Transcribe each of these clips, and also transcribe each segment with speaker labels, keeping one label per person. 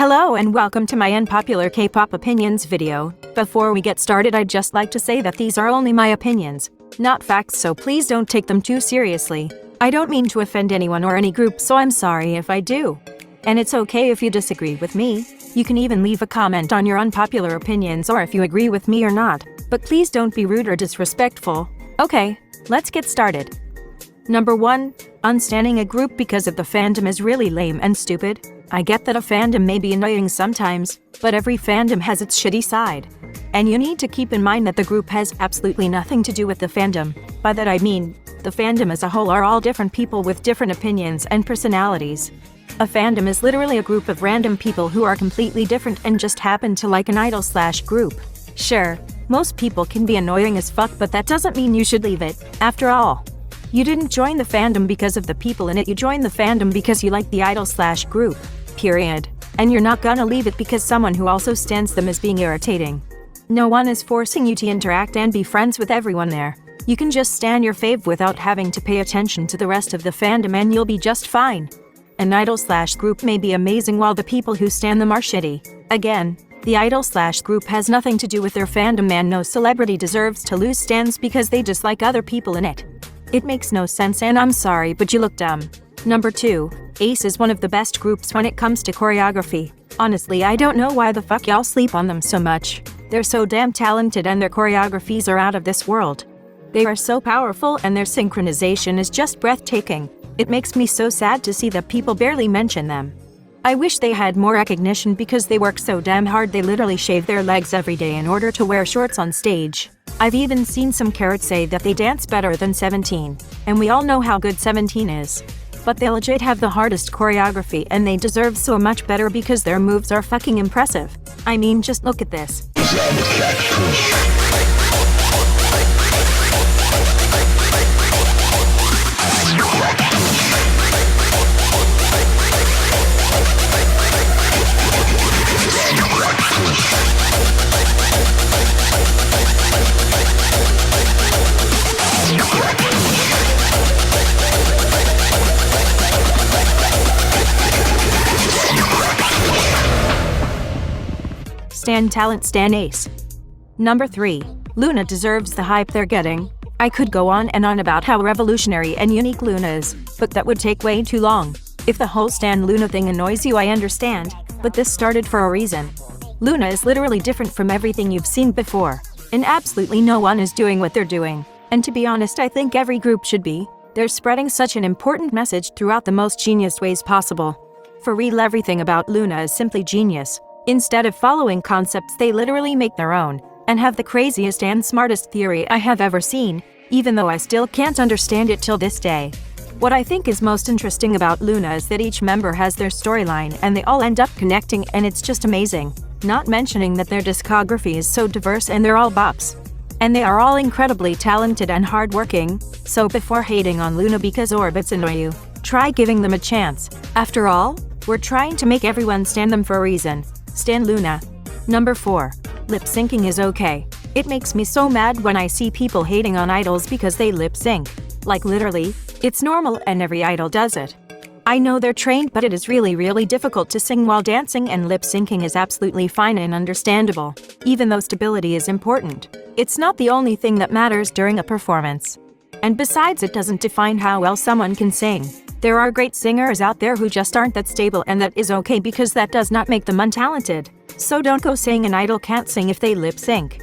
Speaker 1: Hello and welcome to my unpopular K-pop opinions video. Before we get started, I'd just like to say that these are only my opinions, not facts, so please don't take them too seriously. I don't mean to offend anyone or any group, so I'm sorry if I do. And it's okay if you disagree with me. You can even leave a comment on your unpopular opinions or if you agree with me or not, but please don't be rude or disrespectful. Okay, let's get started. Number 1. Unstanning a group because of the fandom is really lame and stupid. I get that a fandom may be annoying sometimes, but every fandom has its shitty side. And you need to keep in mind that the group has absolutely nothing to do with the fandom. By that I mean, the fandom as a whole are all different people with different opinions and personalities. A fandom is literally a group of random people who are completely different and just happen to like an idol/group. Sure, most people can be annoying as fuck, but that doesn't mean you should leave it. After all, you didn't join the fandom because of the people in it, you joined the fandom because you like the idol/group. Period. And you're not gonna leave it because someone who also stans them is being irritating. No one is forcing you to interact and be friends with everyone there. You can just stan your fave without having to pay attention to the rest of the fandom and you'll be just fine. An idol/group may be amazing while the people who stan them are shitty. Again, the idol/group has nothing to do with their fandom, and no celebrity deserves to lose stans because they dislike other people in it. It makes no sense, and I'm sorry, but you look dumb. Number 2. Ace is one of the best groups when it comes to choreography. Honestly, I don't know why the fuck y'all sleep on them so much. They're so damn talented and their choreographies are out of this world. They are so powerful and their synchronization is just breathtaking. It makes me so sad to see that people barely mention them. I wish they had more recognition because they work so damn hard. They literally shave their legs every day in order to wear shorts on stage. I've even seen some carrots say that they dance better than 17, and we all know how good 17 is. But they legit have the hardest choreography and they deserve so much better because their moves are fucking impressive. I mean, just look at this. Stan talent, stan ace. Number 3. Luna deserves the hype they're getting. I could go on and on about how revolutionary and unique Luna is, but that would take way too long. If the whole stan Luna thing annoys you, I understand, but this started for a reason. Luna is literally different from everything you've seen before, and absolutely no one is doing what they're doing. And to be honest, I think every group should be. They're spreading such an important message throughout the most genius ways possible. For real, everything about Luna is simply genius. Instead of following concepts, they literally make their own, and have the craziest and smartest theory I have ever seen, even though I still can't understand it till this day. What I think is most interesting about Luna is that each member has their storyline and they all end up connecting, and it's just amazing. Not mentioning that their discography is so diverse and they're all bops. And they are all incredibly talented and hardworking, so before hating on Luna because orbits annoy you, try giving them a chance. After all, we're trying to make everyone stan them for a reason. Stan Luna. Number 4. Lip syncing is okay. It makes me so mad when I see people hating on idols because they lip sync. Like literally, it's normal and every idol does it. I know they're trained, but it is really difficult to sing while dancing, and lip syncing is absolutely fine and understandable. Even though stability is important, it's not the only thing that matters during a performance. And besides, it doesn't define how well someone can sing. There are great singers out there who just aren't that stable, and that is okay because that does not make them untalented. So don't go saying an idol can't sing if they lip sync.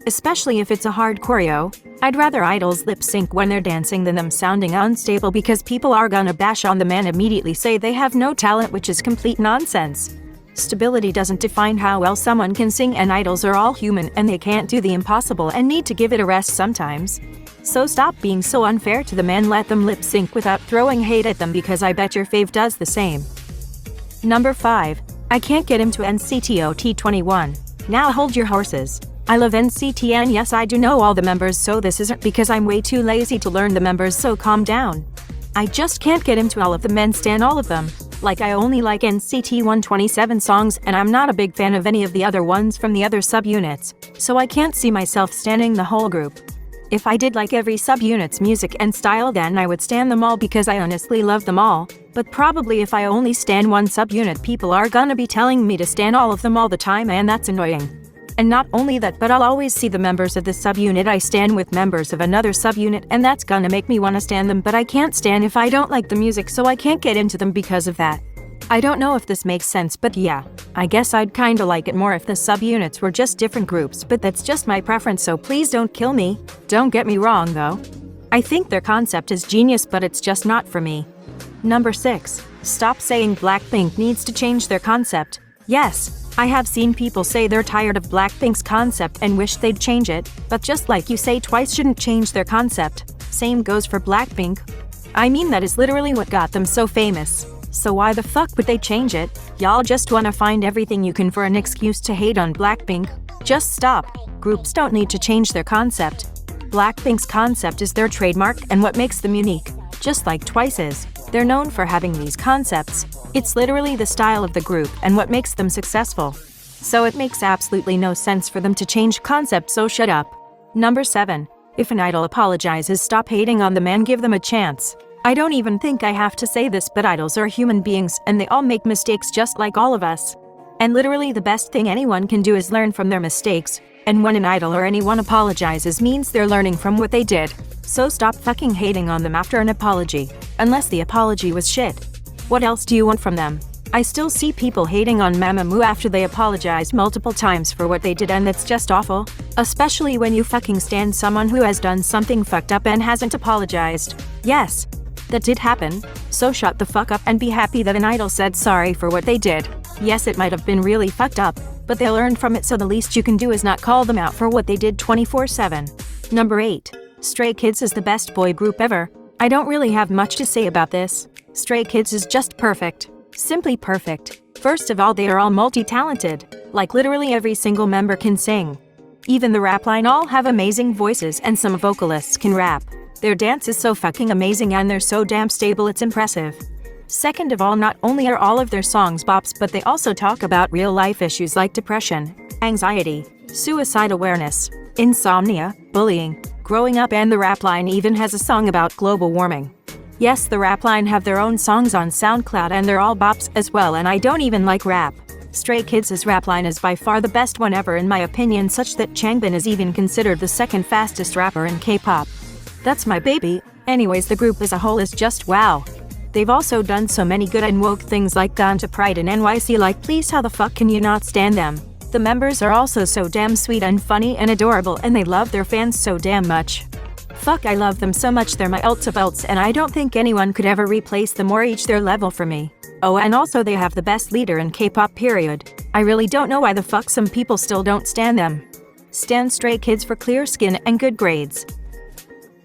Speaker 1: Especially if it's a hard choreo. I'd rather idols lip sync when they're dancing than them sounding unstable, because people are gonna bash on them and immediately say they have no talent, which is complete nonsense. Stability doesn't define how well someone can sing, and idols are all human and they can't do the impossible and need to give it a rest sometimes. So stop being so unfair to them and let them lip sync without throwing hate at them, because I bet your fave does the same. Number 5. I can't get into NCT 21. Now hold your horses. I love NCT, and yes, I do know all the members, so this isn't because I'm way too lazy to learn the members, so calm down. I just can't get into all of them and stan all of them. Like, I only like NCT 127 songs, and I'm not a big fan of any of the other ones from the other subunits, so I can't see myself standing the whole group. If I did like every subunit's music and style, then I would stan them all because I honestly love them all. But probably if I only stan one subunit, people are gonna be telling me to stan all of them all the time, and that's annoying. And not only that, but I'll always see the members of the subunit I stan with members of another subunit, and that's gonna make me wanna stan them, but I can't stan if I don't like the music, so I can't get into them because of that. I don't know if this makes sense, but yeah, I guess I'd kinda like it more if the subunits were just different groups, but that's just my preference, so please don't kill me. Don't get me wrong though. I think their concept is genius, but it's just not for me. Number 6. Stop saying Blackpink needs to change their concept. Yes, I have seen people say they're tired of Blackpink's concept and wish they'd change it, but just like you say twice shouldn't change their concept. Same goes for Blackpink. I mean, that is literally what got them so famous. So why the fuck would they change it? Y'all just wanna find everything you can for an excuse to hate on Blackpink. Just stop. Groups don't need to change their concept. Blackpink's concept is their trademark and what makes them unique. Just like Twice is. They're known for having these concepts. It's literally the style of the group and what makes them successful. So it makes absolutely no sense for them to change concept, so shut up. Number 7. If an idol apologizes, stop hating on them and give them a chance. I don't even think I have to say this, but idols are human beings and they all make mistakes just like all of us. And literally the best thing anyone can do is learn from their mistakes. And when an idol or anyone apologizes, means they're learning from what they did. So stop fucking hating on them after an apology, unless the apology was shit. What else do you want from them? I still see people hating on Mamamoo after they apologized multiple times for what they did, and that's just awful. Especially when you fucking stan someone who has done something fucked up and hasn't apologized. Yes, that did happen. So shut the fuck up and be happy that an idol said sorry for what they did. Yes, it might have been really fucked up, but they learned from it, so the least you can do is not call them out for what they did 24/7. Number 8. Stray Kids is the best boy group ever. I don't really have much to say about this. Stray Kids is just perfect. Simply perfect. First of all, they are all multi-talented. Like literally every single member can sing. Even the rap line all have amazing voices, and some vocalists can rap. Their dance is so fucking amazing and they're so damn stable, it's impressive. Second of all, not only are all of their songs bops, but they also talk about real life issues like depression, anxiety, suicide awareness, insomnia, bullying, growing up, and the rap line even has a song about global warming. Yes, the rap line have their own songs on SoundCloud and they're all bops as well, and I don't even like rap. Stray Kids' rap line is by far the best one ever in my opinion, such that Changbin is even considered the second fastest rapper in K-pop. That's my baby. Anyways, the group as a whole is just wow. They've also done so many good and woke things like Gone to Pride in NYC, like please how the fuck can you not stand them? The members are also so damn sweet and funny and adorable, and they love their fans so damn much. Fuck, I love them so much, they're my ults of ults, and I don't think anyone could ever replace them or reach their level for me. Oh, and also they have the best leader in K-pop period. I really don't know why the fuck some people still don't stan them. Stan Stray Kids for clear skin and good grades.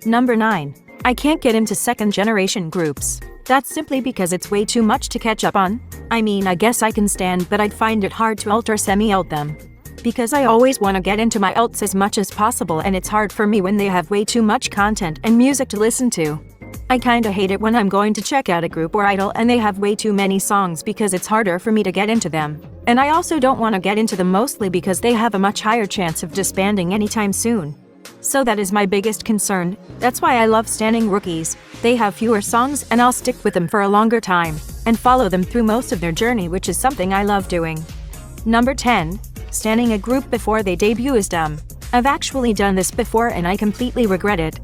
Speaker 1: Number 9. I can't get into second generation groups. That's simply because it's way too much to catch up on. I mean, I guess I can stan, but I'd find it hard to ult or semi-ult them. Because I always want to get into my ults as much as possible, and it's hard for me when they have way too much content and music to listen to. I kinda hate it when I'm going to check out a group or idol and they have way too many songs, because it's harder for me to get into them. And I also don't want to get into them mostly because they have a much higher chance of disbanding anytime soon. So that is my biggest concern. That's why I love standing rookies. They have fewer songs and I'll stick with them for a longer time and follow them through most of their journey, which is something I love doing. Number 10. Standing a group before they debut is dumb. I've actually done this before and I completely regret it.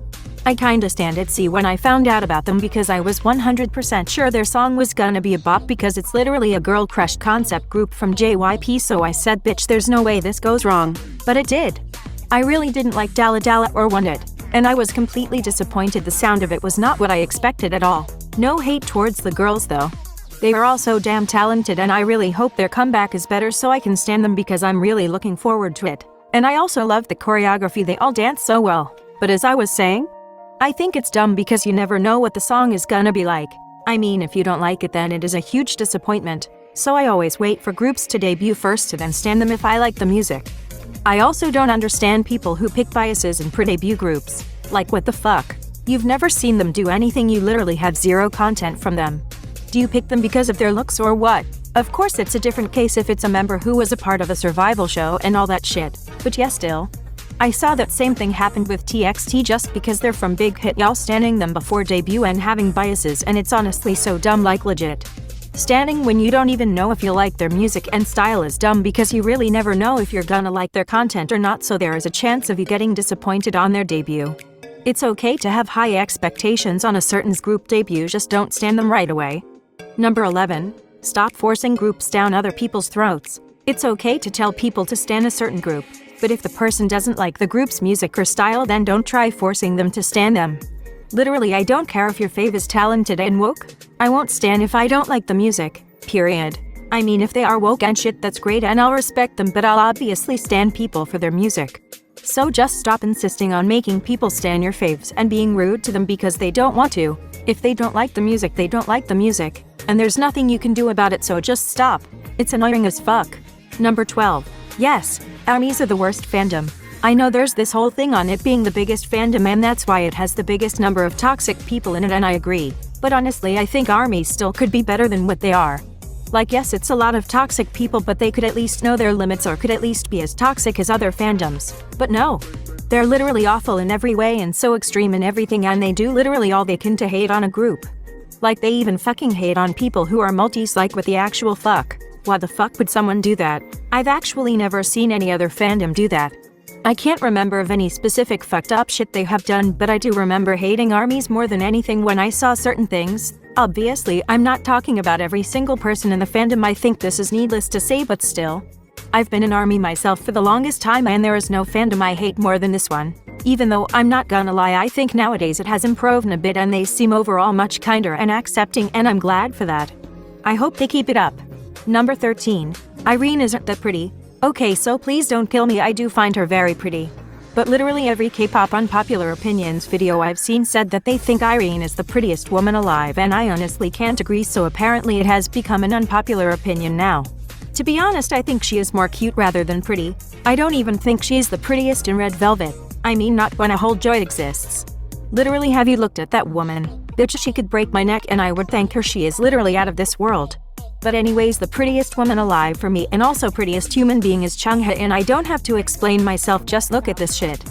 Speaker 1: I kinda stand at sea when I found out about them because I was 100% sure their song was gonna be a bop because it's literally a girl crush concept group from JYP, so I said bitch, there's no way this goes wrong. But it did. I really didn't like Dalla Dalla or Want It, and I was completely disappointed. The sound of it was not what I expected at all. No hate towards the girls though. They are all so damn talented and I really hope their comeback is better so I can stand them because I'm really looking forward to it. And I also love the choreography, they all dance so well. But as I was saying, I think it's dumb because you never know what the song is gonna be like. I mean, if you don't like it then it is a huge disappointment. So I always wait for groups to debut first to then stand them if I like the music. I also don't understand people who pick biases in pre-debut groups. Like what the fuck? You've never seen them do anything, you literally have zero content from them. Do you pick them because of their looks or what? Of course it's a different case if it's a member who was a part of a survival show and all that shit. But yeah, still. I saw that same thing happened with TXT just because they're from big hit y'all standing them before debut and having biases, and it's honestly so dumb, like legit. Standing when you don't even know if you like their music and style is dumb because you really never know if you're gonna like their content or not, so there is a chance of you getting disappointed on their debut. It's okay to have high expectations on a certain group debut, just don't stand them right away. Number 11. Stop forcing groups down other people's throats. It's okay to tell people to stan a certain group, but if the person doesn't like the group's music or style, then don't try forcing them to stan them. Literally, I don't care if your fave is talented and woke. I won't stan if I don't like the music, period. I mean, if they are woke and shit, that's great and I'll respect them, but I'll obviously stan people for their music. So just stop insisting on making people stan your faves and being rude to them because they don't want to. If they don't like the music, they don't like the music, and there's nothing you can do about it, so just stop. It's annoying as fuck. Number 12. Yes, ARMYs are the worst fandom. I know there's this whole thing on it being the biggest fandom and that's why it has the biggest number of toxic people in it, and I agree. But honestly, I think ARMYs still could be better than what they are. Like, yes, it's a lot of toxic people, but they could at least know their limits or could at least be as toxic as other fandoms. But no. They're literally awful in every way and so extreme in everything, and they do literally all they can to hate on a group. Like, they even fucking hate on people who are multis, like what the actual fuck? Why the fuck would someone do that? I've actually never seen any other fandom do that. I can't remember of any specific fucked up shit they have done, but I do remember hating ARMYs more than anything when I saw certain things. Obviously, I'm not talking about every single person in the fandom, I think this is needless to say, but still. I've been an ARMY myself for the longest time and there is no fandom I hate more than this one. Even though I'm not gonna lie, I think nowadays it has improved a bit and they seem overall much kinder and accepting, and I'm glad for that. I hope they keep it up. Number 13. Irene isn't that pretty. Okay, so please don't kill me, I do find her very pretty. But literally every K-pop unpopular opinions video I've seen said that they think Irene is the prettiest woman alive, and I honestly can't agree, so apparently it has become an unpopular opinion now. To be honest, I think she is more cute rather than pretty. I don't even think she's the prettiest in Red Velvet. I mean, not when a whole joy exists. Literally, have you looked at that woman? Bitch, she could break my neck and I would thank her, she is literally out of this world. But anyways, the prettiest woman alive for me and also prettiest human being is Chungha, and I don't have to explain myself, just look at this shit.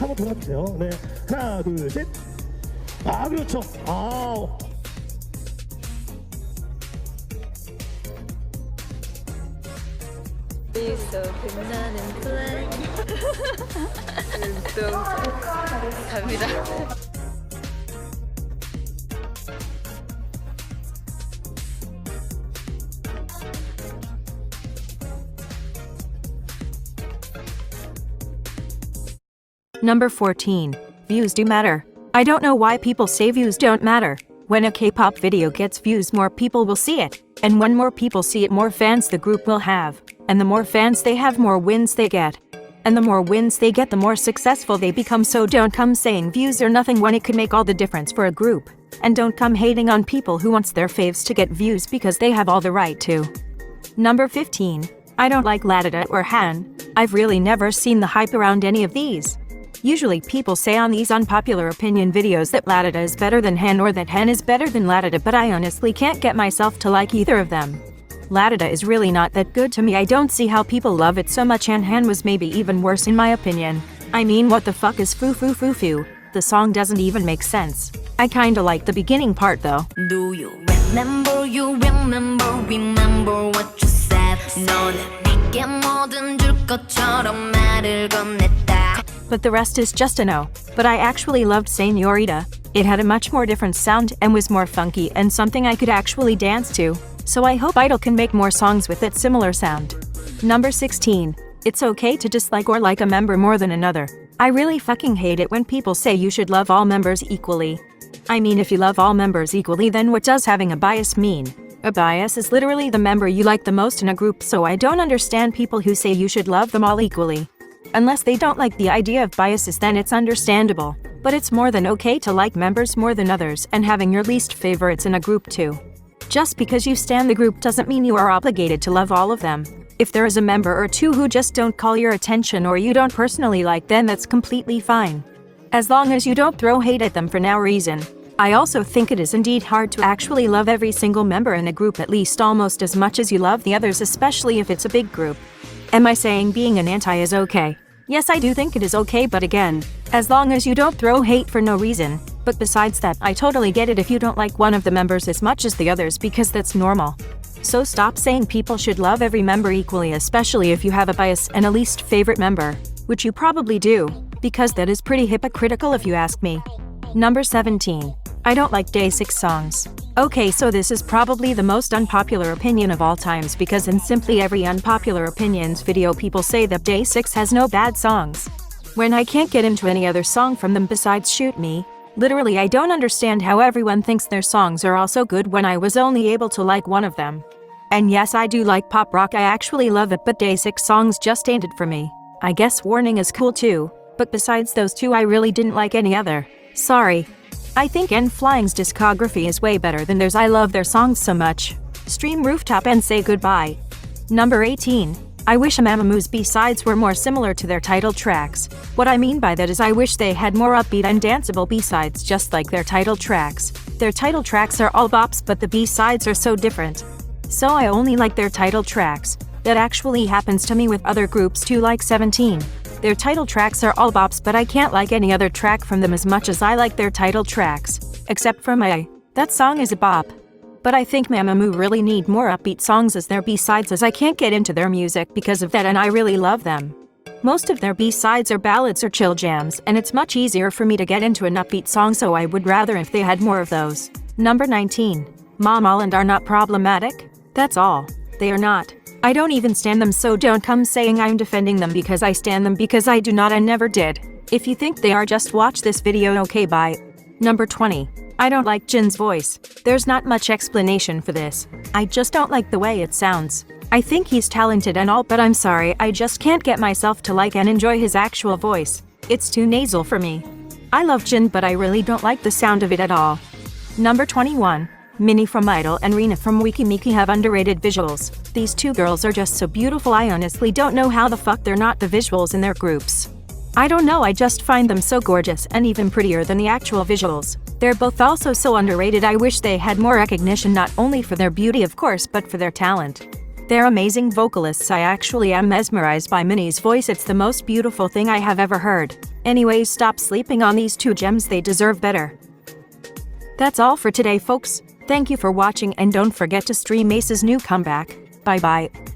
Speaker 2: 한번 돌아주세요. 네, 하나, 둘, 셋. 아, 그렇죠. 아.
Speaker 3: 있어 빛나는 플랜. 갑니다.
Speaker 1: Number 14. Views do matter. I don't know why people say views don't matter. When a K-pop video gets views, more people will see it. And when more people see it, more fans the group will have. And the more fans they have, more wins they get. And the more wins they get, the more successful they become, so don't come saying views are nothing when it could make all the difference for a group. And don't come hating on people who wants their faves to get views because they have all the right to. Number 15. I don't like Ladida or Han. I've really never seen the hype around any of these. Usually people say on these unpopular opinion videos that Ladida is better than Han or that Han is better than Ladida, but I honestly can't get myself to like either of them. Ladida is really not that good to me. I don't see how people love it so much, and Han was maybe even worse in my opinion. I mean, what the fuck is foo foo foo foo? The song doesn't even make sense. I kinda like the beginning part though.
Speaker 4: Do you remember what you said? 너는 내게 뭐든 줄 것처럼 말을 건넸다.
Speaker 1: But the rest is just a no. But I actually loved Señorita. It had a much more different sound and was more funky and something I could actually dance to. So I hope Idol can make more songs with that similar sound. Number 16. It's okay to dislike or like a member more than another. I really fucking hate it when people say you should love all members equally. I mean, if you love all members equally, then what does having a bias mean? A bias is literally the member you like the most in a group, so I don't understand people who say you should love them all equally. Unless they don't like the idea of biases, then it's understandable. But it's more than okay to like members more than others and having your least favorites in a group too. Just because you stan the group doesn't mean you are obligated to love all of them. If there is a member or two who just don't call your attention or you don't personally like, then that's completely fine. As long as you don't throw hate at them for no reason. I also think it is indeed hard to actually love every single member in a group at least almost as much as you love the others, especially if it's a big group. Am I saying being an anti is okay? Yes, I do think it is okay, but again, as long as you don't throw hate for no reason. But besides that, I totally get it if you don't like one of the members as much as the others, because that's normal. So stop saying people should love every member equally, especially if you have a bias and a least favorite member, which you probably do, because that is pretty hypocritical if you ask me. Number 17. I don't like Day 6 songs. Okay, so this is probably the most unpopular opinion of all times, because in simply every unpopular opinions video people say that Day 6 has no bad songs. When I can't get into any other song from them besides Shoot Me, literally I don't understand how everyone thinks their songs are all so good when I was only able to like one of them. And yes, I do like pop rock, I actually love it, but Day 6 songs just ain't it for me. I guess Warning is cool too, but besides those two I really didn't like any other. Sorry. I think N.Flying's discography is way better than theirs. I love their songs so much. Stream Rooftop and Say Goodbye. Number 18. I wish Mamamoo's B-sides were more similar to their title tracks. What I mean by that is I wish they had more upbeat and danceable B-sides just like their title tracks. Their title tracks are all bops, but the B-sides are so different. So I only like their title tracks. That actually happens to me with other groups too, like 17. Their title tracks are all bops, but I can't like any other track from them as much as I like their title tracks. Except for My. That song is a bop. But I think Mamamoo really need more upbeat songs as their B-sides, as I can't get into their music because of that, and I really love them. Most of their B-sides are ballads or chill jams, and it's much easier for me to get into an upbeat song, so I would rather if they had more of those. Number 19. Mom Island are not problematic? That's all. They are not. I don't even stan them, so don't come saying I'm defending them because I stan them, because I do not and never did. If you think they are, just watch this video. Okay, bye. Number 20. I don't like Jin's voice. There's not much explanation for this. I just don't like the way it sounds. I think he's talented and all, but I'm sorry, I just can't get myself to like and enjoy his actual voice. It's too nasal for me. I love Jin, but I really don't like the sound of it at all. Number 21. Minnie from Idol and Rina from Wiki Miki have underrated visuals. These two girls are just so beautiful, I honestly don't know how the fuck they're not the visuals in their groups. I don't know, I just find them so gorgeous and even prettier than the actual visuals. They're both also so underrated. I wish they had more recognition, not only for their beauty of course, but for their talent. They're amazing vocalists. I actually am mesmerized by Minnie's voice. It's the most beautiful thing I have ever heard. Anyways, stop sleeping on these two gems, they deserve better. That's all for today, folks. Thank you for watching, and don't forget to stream Ace's new comeback. Bye bye.